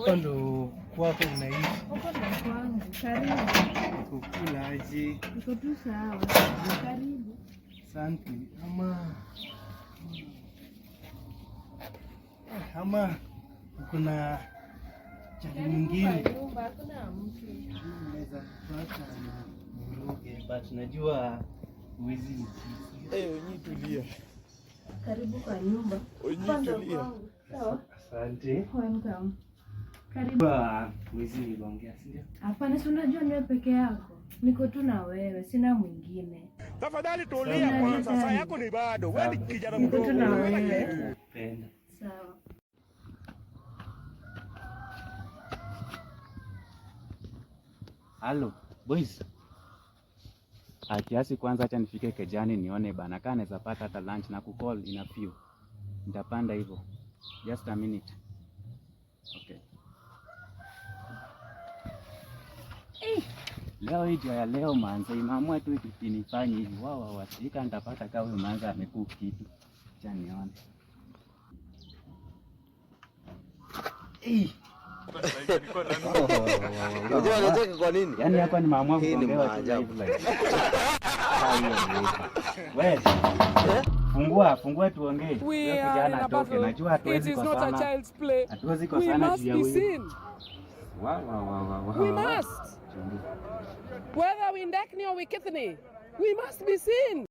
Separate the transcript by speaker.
Speaker 1: Hapa ndo kwako unaishi?
Speaker 2: Hapa ndo kwangu. Karibu.
Speaker 1: Kukula aje?
Speaker 2: Niko tu sawa. Karibu.
Speaker 1: Asante. Ama kuna chakula nyingine?
Speaker 2: Hakuna mtu.
Speaker 1: Naweza kupata mvuruge, but najua huwezi nitii.
Speaker 3: Onyi tulia.
Speaker 2: Karibu kwa nyumba.
Speaker 3: Onyi tulia.
Speaker 2: Sawa.
Speaker 1: Asante.
Speaker 2: Welcome. Karibu.
Speaker 1: Huwezi nigongea, si ndio?
Speaker 2: Hapana, si unajua niwe peke yako. Niko tu na wewe, sina mwingine.
Speaker 3: Tafadhali tulia kwanza, saa yako ni bado. Wewe ni kijana mdogo.
Speaker 2: Niko tu na wewe.
Speaker 1: Nakupenda.
Speaker 2: Sawa.
Speaker 4: Halo, boys. Kiasi kwanza acha nifike kejani nione bana kama naweza pata hata lunch na kucall in a few. Nitapanda hivyo. Just a minute. Okay. Leo hii ya leo manze imeamua tu itinifanye hivi. Wao wasika nitapata kama huyo manze amekuwa kitu. Acha nione.
Speaker 3: Unajua kwa nini?
Speaker 4: Yaani hapa nimeamua kuongewa hivi like. Wewe. Fungua tuongee.
Speaker 5: We are in a battle.
Speaker 4: Najua
Speaker 5: It is not a child's play. We must be seen. We must. Whether we Ndekni or we Kithini, we must be seen.